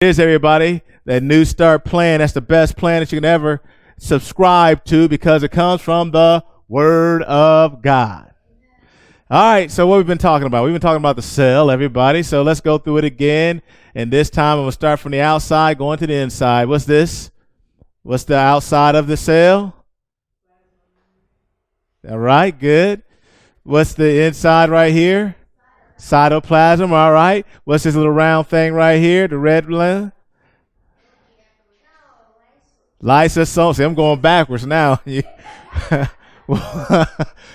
Here's everybody. That New Start plan, that's the best plan that you can ever subscribe to because it comes from the Word of God. All right, so what we've been talking about? We've been talking about the cell, everybody. So let's go through it again. And this time I'm going to start from the outside, going to the inside. What's this? What's the outside of the cell? All right, good. What's the inside right here? Cytoplasm, all right. What's this little round thing right here, the red line? Lysosome. See, I'm going backwards now.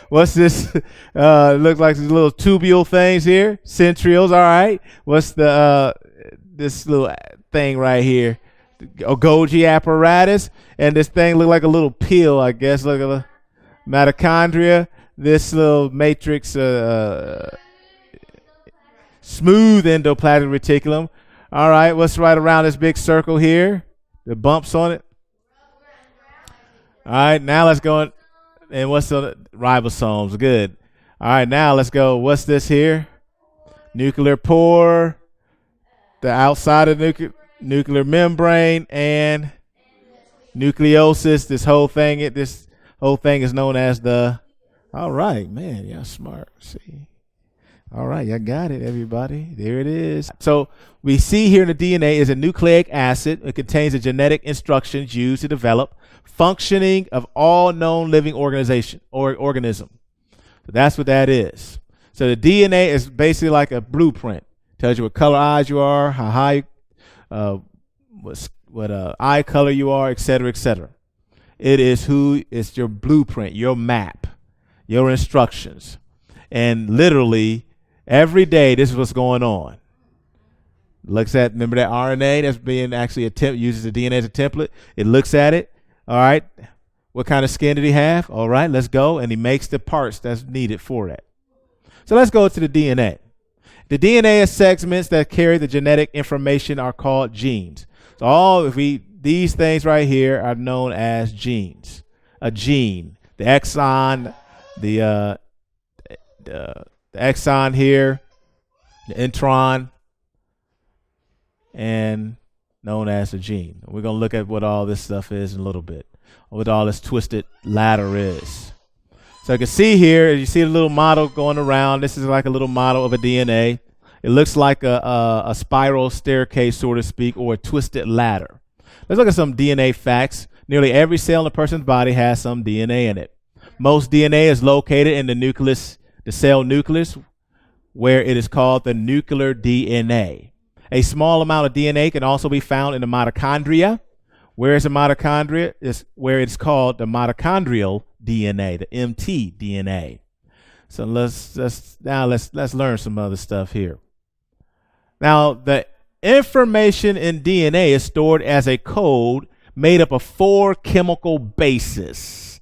What's this? Looks like these little tubule things here. Centrioles, all right. What's the this little thing right here? Golgi apparatus. And this thing look like a little pill, I guess. Look at the mitochondria. This little matrix, smooth endoplasmic reticulum. All right, what's right around this big circle here? The bumps on it. All right, now let's go. And what's the ribosomes? Good. All right, now let's go. What's this here? Nuclear pore, the outside of the nuclear membrane, and nucleosis. This whole thing is known as the. All right, man, y'all smart. See. All right, you got it, everybody. There it is. So we see here in the DNA is a nucleic acid. It contains the genetic instructions used to develop functioning of all known living organism. So that's what that is. So the DNA is basically like a blueprint. Tells you what color eyes you are, how high, what eye color you are, et cetera, et cetera. It's your blueprint, your map, your instructions. And literally, every day, this is what's going on. Remember that RNA that's being actually uses the DNA as a template? It looks at it. All right. What kind of skin did he have? All right, let's go. And he makes the parts that's needed for that. So let's go to the DNA. The DNA segments that carry the genetic information are called genes. So these things right here are known as genes. A gene, the exon, the exon here, the intron, and known as a gene. We're going to look at what all this stuff is in a little bit, what all this twisted ladder is. So you can see here, you see a little model going around. This is like a little model of a DNA. It looks like a spiral staircase, so to speak, or a twisted ladder. Let's look at some DNA facts. Nearly every cell in a person's body has some DNA in it. Most DNA is located in the nucleus, the cell nucleus, where it is called the nuclear DNA. A small amount of DNA can also be found in the mitochondria. Where is the mitochondria? Is where it's called the mitochondrial DNA, the mtDNA. So let's learn some other stuff here. Now, the information in DNA is stored as a code made up of 4 chemical bases.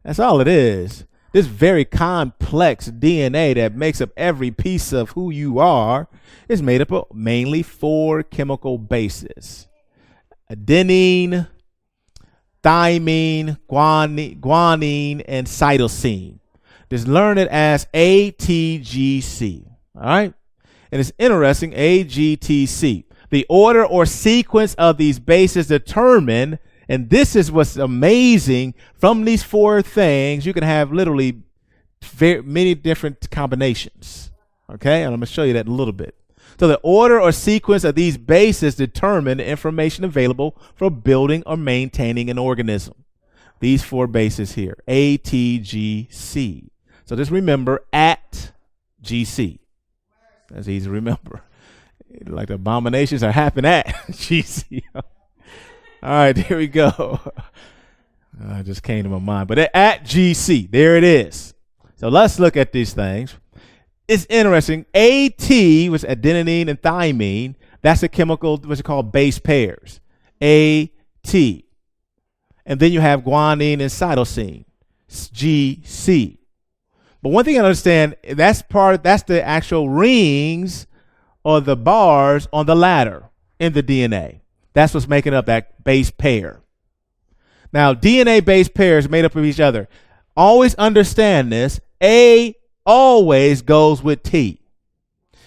That's all it is. This very complex DNA that makes up every piece of who you are is made up of mainly 4 chemical bases. Adenine, thymine, guanine, and cytosine. Just learn it as ATGC. All right? And it's interesting, AGTC. The order or sequence of these bases determine, and this is what's amazing, from these 4 things, you can have literally many different combinations. Okay? And I'm going to show you that in a little bit. So the order or sequence of these bases determine the information available for building or maintaining an organism. These 4 bases here, ATGC. So just remember at GC. That's easy to remember. Like the abominations are happening at GC. All right, here we go. It just came to my mind. But at GC, there it is. So let's look at these things. It's interesting. AT was adenine and thymine. That's a chemical, what's it called, base pairs. AT. And then you have guanine and cytosine, GC. But one thing I understand, that's the actual rings or the bars on the ladder in the DNA. That's what's making up that base pair. Now, DNA base pairs made up of each other. Always understand this. A always goes with T.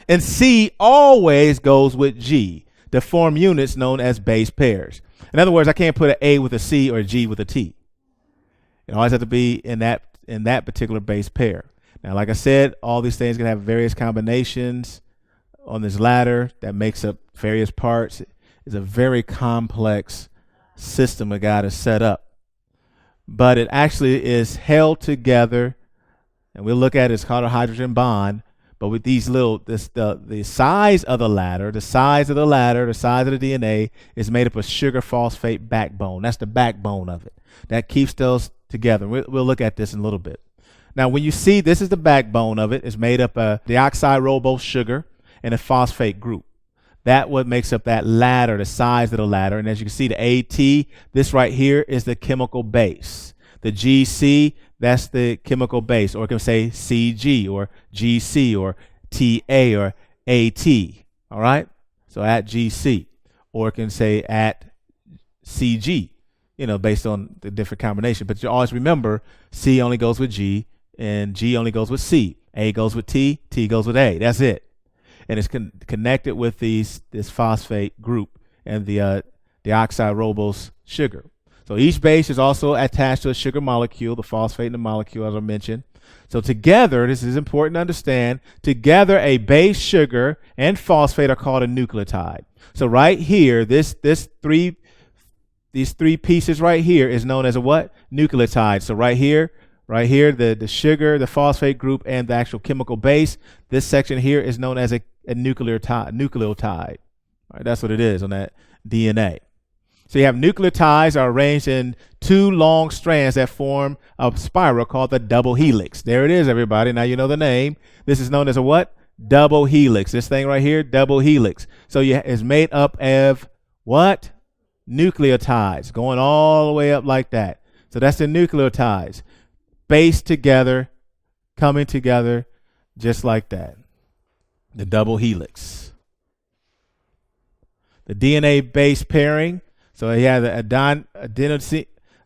And C always goes with G. to form units known as base pairs. In other words, I can't put an A with a C or a G with a T. It always has to be in that particular base pair. Now, like I said, all these things can have various combinations on this ladder that makes up various parts. It's a very complex system a guy to set up. But it actually is held together, and we'll look at it, it's called a hydrogen bond. But with these the size of the ladder, the size of the DNA is made up of sugar phosphate backbone. That's the backbone of it. That keeps those together. We'll look at this in a little bit. Now, when you see this is the backbone of it, it's made up of deoxyribonucleic sugar and a phosphate group. That what makes up that ladder, the size of the ladder. And as you can see, the AT, this right here is the chemical base. The GC, that's the chemical base, or it can say CG or GC or TA or AT. All right? So at GC, or it can say at CG, based on the different combination. But you always remember C only goes with G and G only goes with C. A goes with T, T goes with A. That's it. And it's connected with this phosphate group and the deoxyribose sugar. So each base is also attached to a sugar molecule, the phosphate in the molecule, as I mentioned. So together, this is important to understand, together a base sugar and phosphate are called a nucleotide. So right here, these three pieces right here is known as a what? Nucleotide. So right here, the sugar, the phosphate group, and the actual chemical base, this section here is known as a nucleotide. All right, that's what it is on that DNA. So you have nucleotides are arranged in two long strands that form a spiral called the double helix. There it is, everybody. Now you know the name. This is known as a what? Double helix. This thing right here, double helix. So it's made up of what? Nucleotides going all the way up like that. So that's the nucleotides. Based together, coming together just like that. The double helix. The DNA base pairing. So you have the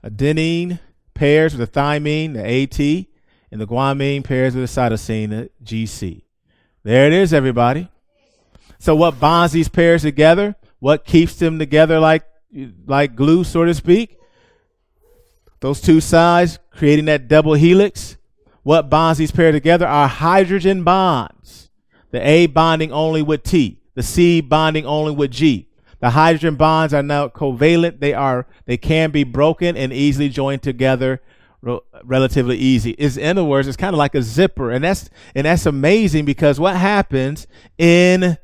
adenine pairs with the thymine, the AT, and the guanine pairs with the cytosine, the GC. There it is, everybody. So what bonds these pairs together? What keeps them together like glue, so to speak? Those two sides creating that double helix. What bonds these pairs together are hydrogen bonds. The A bonding only with T, the C bonding only with G. The hydrogen bonds are now covalent. They can be broken and easily joined together, relatively easy. In other words, it's kind of like a zipper, and that's amazing because what happens I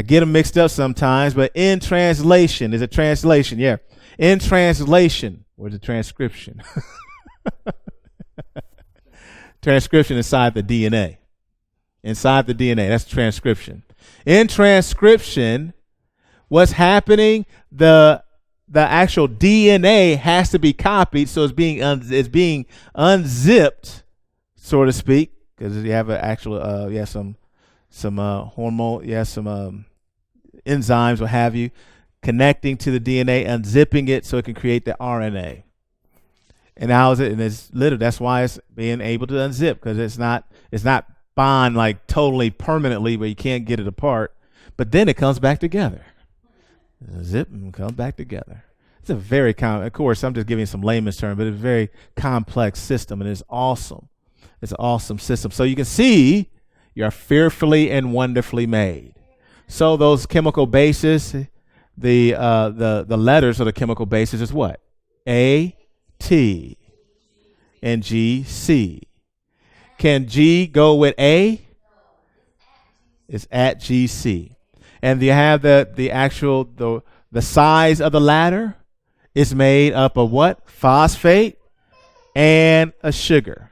get them mixed up sometimes, but in translation, is a translation, yeah. In translation, where's the transcription? Transcription inside the DNA. Inside the DNA, that's transcription. In transcription, what's happening? The actual DNA has to be copied, so it's being unzipped, so to speak, because you have an actual some hormone, some enzymes, what have you, connecting to the DNA, unzipping it so it can create the RNA. And how is it? And it's literally that's why it's being able to unzip, because it's not bond like totally permanently where you can't get it apart, but then it comes back together. Zip and come back together. It's a very of course, I'm just giving some layman's term, but it's a very complex system, and it's awesome. It's an awesome system. So you can see you're fearfully and wonderfully made. So those chemical bases, the letters of the chemical bases is what? A, T, and G, C. Can G go with A? It's at GC. And you have the actual size of the ladder is made up of what? Phosphate and a sugar.